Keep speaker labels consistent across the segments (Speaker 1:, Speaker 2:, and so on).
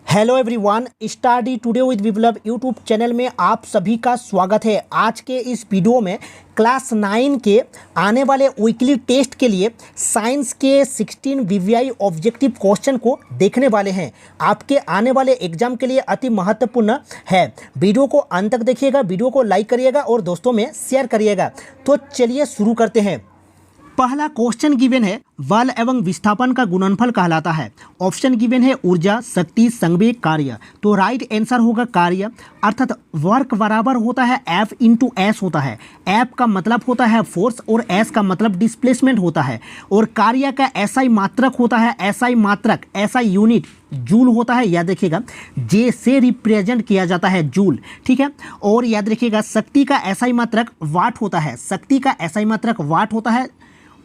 Speaker 1: Hello everyone, study today with Viplav YouTube channel में आप सभी का स्वागत है। आज के इस वीडियो में क्लास 9 के आने वाले वीकली टेस्ट के लिए साइंस के 16 वीवीआई ऑब्जेक्टिव क्वेश्चन को देखने वाले हैं। आपके आने वाले एग्जाम के लिए अति महत्वपूर्ण है। वीडियो को अंत तक देखिएगा, वीडियो को लाइक करिएगा और दोस्तों में शेयर करिएगा। तो चलिए शुरू करते हैं। पहला क्वेश्चन गिवन है, बल एवं विस्थापन का गुणनफल कहलाता है। ऑप्शन गिवन है ऊर्जा, शक्ति, संवेग, कार्य। तो राइट आंसर होगा कार्य, अर्थात वर्क बराबर होता है F इंटू एस होता है। F का मतलब होता है फोर्स और S का मतलब डिस्प्लेसमेंट होता है। और कार्य का SI मात्रक होता है, SI मात्रक, SI यूनिट जूल होता है। याद रखिएगा, J से रिप्रेजेंट किया जाता है जूल, ठीक है। और याद रखिएगा शक्ति का SI मात्रक वाट होता है, शक्ति का SI मात्रक वाट होता है।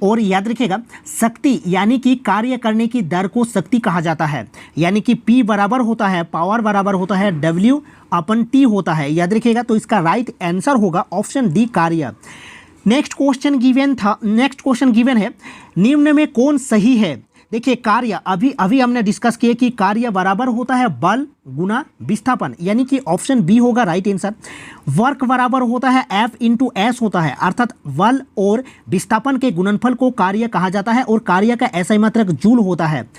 Speaker 1: और याद रखिएगा शक्ति यानी कि कार्य करने की दर को शक्ति कहा जाता है, यानी कि P बराबर होता है, पावर बराबर होता है W/T होता है। याद रखिएगा, तो इसका राइट आंसर होगा ऑप्शन डी कार्य। नेक्स्ट क्वेश्चन गिवन है, निम्न में कौन सही है। देखिए कार्य अभी हमने डिस्कस किए कि कार्य बराबर होता है बल गुना विस्थापन, यानी कि ऑप्शन बी होगा राइट आंसर। वर्क बराबर होता है F इंटू एस होता है, अर्थात बल और विस्थापन के गुणनफल को कार्य कहा जाता है और कार्य का SI मात्रक जूल होता है।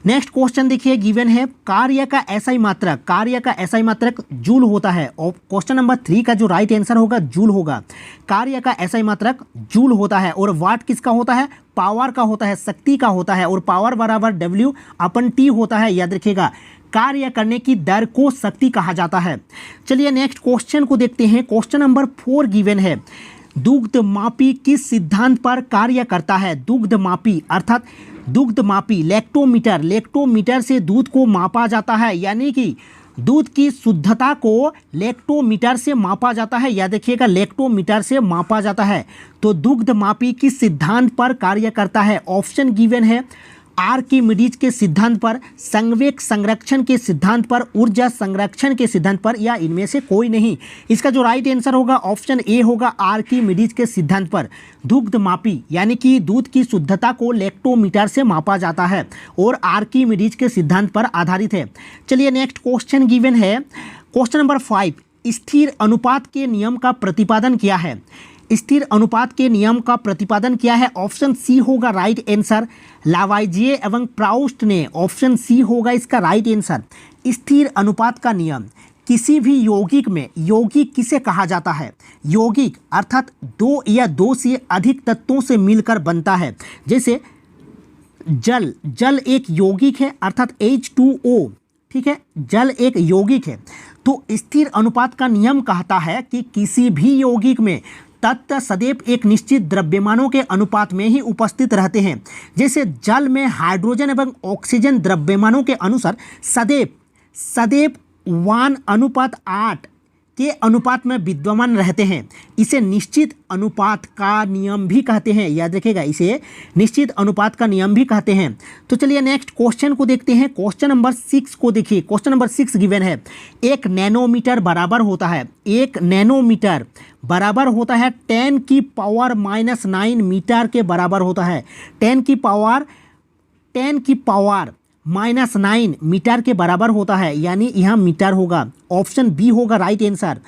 Speaker 1: नेक्स्ट क्वेश्चन देखिए, गिवन है कार्य का SI मात्रक जूल होता है। और क्वेश्चन नंबर 3 का जो राइट आंसर होगा जूल होगा। कार्य का SI मात्रक जूल होता है। और वाट किसका होता है, पावर का होता है, शक्ति का होता है। और पावर बराबर W/T होता है। याद रखिएगा, कार्य करने की दर को शक्ति कहा जाता है। चलिए नेक्स्ट क्वेश्चन को देखते हैं। क्वेश्चन नंबर 4 गिवन है, दुग्धमापी किस सिद्धांत पर कार्य करता है। दुग्धमापी अर्थात दुग्धमापी लेक्टोमीटर से दूध को मापा जाता है, यानी कि दूध की शुद्धता को लेक्टोमीटर से मापा जाता है। याद रखिएगा, लेक्टोमीटर से मापा जाता है। तो दुग्धमापी किस सिद्धांत पर कार्य करता है। ऑप्शन गिवन है आर्किमिडीज के सिद्धांत पर, संवेग संरक्षण के सिद्धांत पर, ऊर्जा संरक्षण के सिद्धांत पर, या इनमें से कोई नहीं। इसका जो राइट आंसर होगा ऑप्शन ए होगा आर्किमिडीज के सिद्धांत पर। दुग्धमापी यानी कि दूध की शुद्धता को लेक्टोमीटर से मापा जाता है और आर्किमिडीज के सिद्धांत पर आधारित है। चलिए नेक्स्ट क्वेश्चन गिवन है, क्वेश्चन नंबर 5, स्थिर अनुपात के नियम का प्रतिपादन क्या है। स्थिर अनुपात के नियम का प्रतिपादन किया है। ऑप्शन सी होगा राइट आंसर, लावाइजिए एवं प्राउस्ट ने। ऑप्शन सी होगा इसका राइट आंसर। स्थिर अनुपात का नियम किसी भी यौगिक में, यौगिक किसे कहा जाता है। यौगिक अर्थात दो या दो से अधिक तत्वों से मिलकर बनता है। जैसे जल एक यौगिक है, अर्थात H2O, ठीक है, जल एक यौगिक है। तो स्थिर अनुपात का नियम कहता है कि किसी भी यौगिक में तत्व सदैव एक निश्चित द्रव्यमानों के अनुपात में ही उपस्थित रहते हैं। जैसे जल में हाइड्रोजन एवं ऑक्सीजन द्रव्यमानों के अनुसार सदैव 1:8 के अनुपात में विद्यमान रहते हैं। इसे निश्चित अनुपात का नियम भी कहते हैं। याद रखिएगा, इसे निश्चित अनुपात का नियम भी कहते हैं। तो चलिए नेक्स्ट क्वेश्चन को देखते हैं। क्वेश्चन नंबर 6 को देखिए। क्वेश्चन नंबर 6 गिवन है, 1 नैनोमीटर बराबर होता है, 1 नैनोमीटर बराबर होता है 10⁻⁹ मीटर के बराबर होता है। 10⁻⁹ मीटर के बराबर होता है, यानी यहाँ मीटर होगा। ऑप्शन बी होगा राइट आंसर,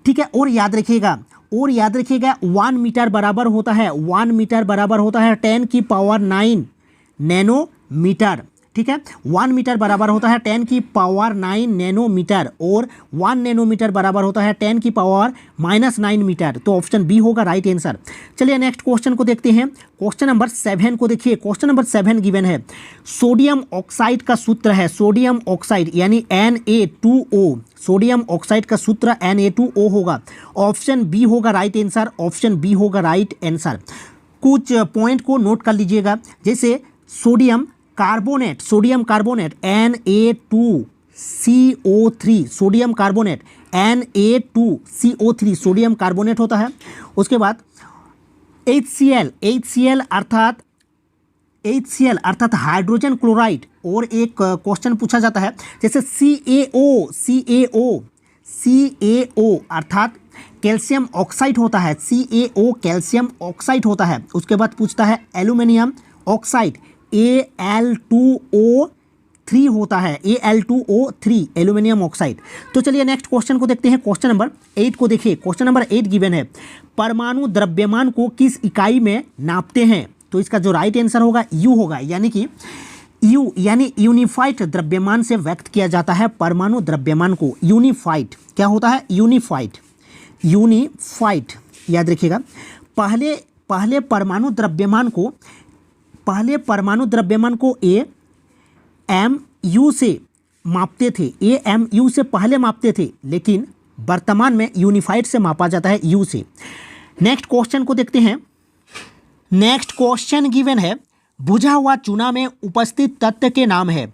Speaker 1: ठीक है। और याद रखिएगा 1 मीटर बराबर होता है, 1 मीटर बराबर होता है 10⁹ नैनोमीटर, ठीक है। 1 मीटर बराबर होता है 10⁹ नैनोमीटर और 1 नैनोमीटर बराबर होता है 10⁻⁹ मीटर। तो ऑप्शन बी होगा राइट आंसर। चलिए नेक्स्ट क्वेश्चन को देखते हैं। क्वेश्चन नंबर 7 को देखिए। क्वेश्चन नंबर 7 गिवन है, सोडियम ऑक्साइड का सूत्र है, सोडियम ऑक्साइड यानी Na2O, सोडियम ऑक्साइड का सूत्र Na2O होगा। ऑप्शन बी होगा राइट आंसर, ऑप्शन बी होगा राइट आंसर। कुछ पॉइंट को नोट कर लीजिएगा, जैसे sodium carbonate Na2CO3, sodium carbonate Na2CO3 sodium carbonate होता है। उसके बाद HCl अर्थात हाइड्रोजन क्लोराइड। और एक क्वेश्चन पूछा जाता है, जैसे CaO अर्थात कैल्शियम ऑक्साइड होता है, CaO कैल्शियम ऑक्साइड होता है। उसके बाद पूछता है एल्यूमिनियम ऑक्साइड Al2O 3 होता है, Al2O3 एल्यूमिनियम ऑक्साइड। तो चलिए नेक्स्ट क्वेश्चन को देखते हैं। क्वेश्चन नंबर 8 को देखिए। क्वेश्चन नंबर 8 गिवन है, परमाणु द्रव्यमान को किस इकाई में नापते हैं? तो इसका जो राइट आंसर होगा यू होगा, यानी कि यू यानी यूनिफाइड द्रव्यमान से व्यक्त किया जाता है परमाणु द्रव्यमान को। यूनिफाइड क्या होता है? यूनिफाइड याद रखिएगा। पहले परमाणु द्रव्यमान को AMU से मापते थे, AMU से पहले मापते थे, लेकिन वर्तमान में यूनिफाइड से मापा जाता है, U से। नेक्स्ट क्वेश्चन को देखते हैं। नेक्स्ट क्वेश्चन गिवन है, बुझा हुआ चूना में उपस्थित तत्व के नाम है।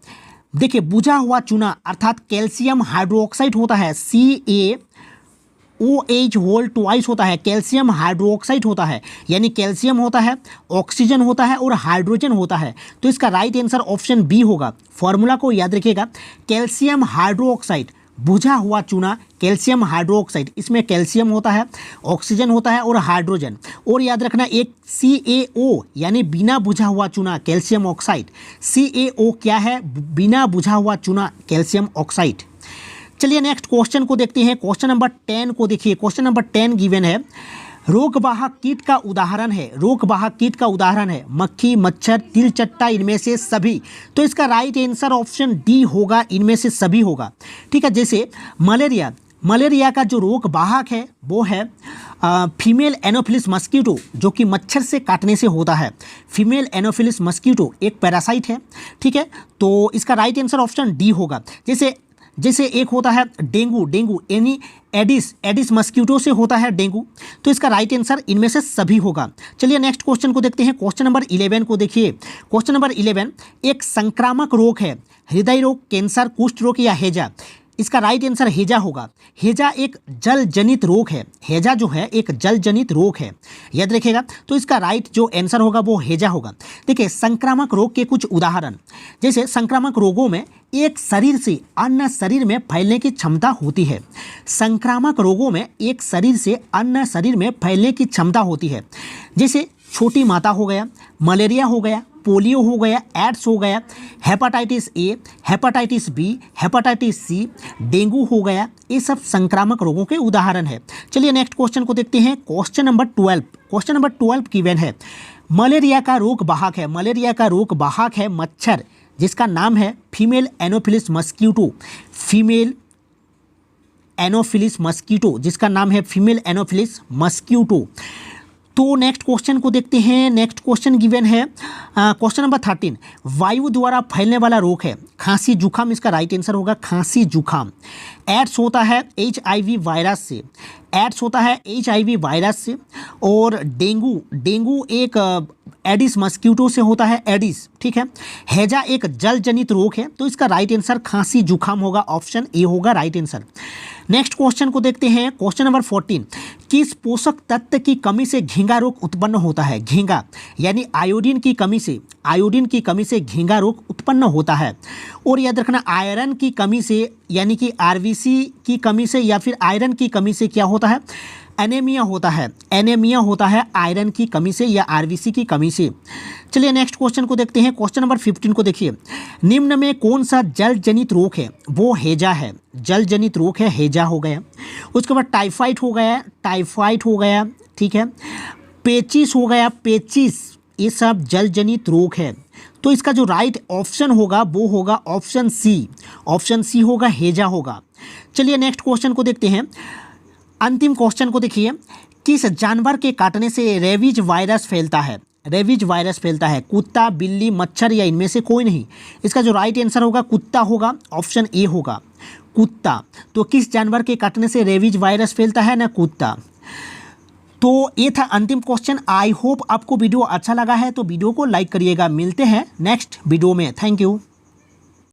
Speaker 1: देखिए बुझा हुआ चूना अर्थात कैल्शियम हाइड्रोक्साइड होता है, CaOH होल ट्वाइस होता है, कैल्शियम हाइड्रोक्साइड होता है, यानी कैल्शियम होता है, ऑक्सीजन होता है और हाइड्रोजन होता है। तो इसका राइट आंसर ऑप्शन बी होगा। फॉर्मूला को याद रखिएगा, कैल्शियम हाइड्रोक्साइड, बुझा हुआ चूना कैल्शियम हाइड्रोक्साइड, इसमें कैल्शियम होता है, ऑक्सीजन होता है और हाइड्रोजन। और याद रखना एक CaO यानी बिना बुझा हुआ चूना कैल्शियम ऑक्साइड, CaO क्या है? बिना बुझा हुआ चूना कैल्शियम ऑक्साइड। चलिए नेक्स्ट क्वेश्चन को देखते हैं। क्वेश्चन नंबर 10 को देखिए। क्वेश्चन नंबर 10 गिवन है, रोगवाहक कीट का उदाहरण है मक्खी, मच्छर, तिलचट्टा, इनमें से सभी। तो इसका राइट आंसर ऑप्शन डी होगा, इनमें से सभी होगा। ठीक है, जैसे मलेरिया का जो रोगवाहक है वो है फीमेल एनोफिलिस मस्कीटो, जो कि मच्छर से काटने से होता है। फीमेल एनोफिलिस मस्कीटो एक पैरासाइट है। ठीक है, तो इसका राइट आंसर ऑप्शन डी होगा। जैसे एक होता है डेंगू यानी एडिस मस्कीटो से होता है डेंगू। तो इसका राइट आंसर इनमें से सभी होगा। चलिए नेक्स्ट क्वेश्चन को देखते हैं। क्वेश्चन नंबर 11 को देखिए। क्वेश्चन नंबर 11, एक संक्रामक रोग है, हृदय रोग, कैंसर, कुष्ठ रोग या हैजा। इसका राइट आंसर हैजा होगा। हैजा एक जल जनित रोग है, हैजा जो है एक जल जनित रोग है, याद रखिएगा। तो इसका राइट जो आंसर होगा वो हैजा होगा। देखिए संक्रामक रोग के कुछ उदाहरण, जैसे संक्रामक रोगों में एक शरीर से अन्य शरीर में फैलने की क्षमता होती है। संक्रामक रोगों में एक शरीर से अन्य शरीर में फैलने की क्षमता होती है, जैसे छोटी माता हो गया, मलेरिया हो गया, पोलियो हो गया, एड्स हो गया, hepatitis A, hepatitis B, hepatitis C, dengue हो गया। ये सब संक्रामक रोगों के उदाहरण है। चलिए नेक्स्ट क्वेश्चन को देखते हैं। Question number 12। Question number 12 given है, मलेरिया का रोगवाहक है मच्छर, जिसका नाम है female Anopheles mosquito. Female Anopheles mosquito, जिसका नाम है फीमेल एनोफिलिस मस्कीटो। तो नेक्स्ट क्वेश्चन को देखते हैं। नेक्स्ट क्वेश्चन गिवन है क्वेश्चन नंबर 13, वायु द्वारा फैलने वाला रोग है खांसी जुखाम। इसका राइट आंसर होगा खांसी जुखाम। एड्स होता है HIV वायरस से, एड्स होता है HIV वायरस से। और डेंगू एक एडिस मस्कीटो से होता है, एडिस। ठीक है, हैजा एक जल जनित रोग है। तो इसका राइट आंसर खांसी जुखाम होगा, ऑप्शन ए होगा राइट आंसर। नेक्स्ट क्वेश्चन को देखते हैं। क्वेश्चन नंबर 14, किस पोषक तत्व की कमी से घींगा रोग उत्पन्न होता है? घींगा यानी आयोडीन की कमी से घींगा रोग उत्पन्न होता है। और याद रखना आयरन की कमी से यानी कि RBC की कमी से या फिर आयरन की कमी से क्या होता है? एनीमिया होता है आयरन की कमी से या RBC की कमी से। चलिए नेक्स्ट क्वेश्चन को देखते हैं। क्वेश्चन नंबर 15 को देखिए, निम्न में कौन सा जल जनित रोग है? वो हैजा है, जल जनित रोग है, हैजा हो गया। उसके बाद टाइफाइड हो गया, ठीक है, पेचिस हो गया, ये सब जल जनित रोग है। तो इसका जो राइट ऑप्शन होगा वो होगा ऑप्शन सी होगा, हैजा होगा। चलिए नेक्स्ट क्वेश्चन को देखते हैं। अंतिम क्वेश्चन को देखिए, किस जानवर के काटने से रेबीज वायरस फैलता है? कुत्ता, बिल्ली, मच्छर या इनमें से कोई नहीं। इसका जो राइट आंसर होगा कुत्ता होगा, ऑप्शन ए होगा कुत्ता। तो किस जानवर के काटने से रेबीज वायरस फैलता है? ना कुत्ता। तो ये था अंतिम क्वेश्चन। आई होप आपको वीडियो अच्छा लगा है तो वीडियो को लाइक करिएगा। मिलते हैं नेक्स्ट वीडियो में। Thank you.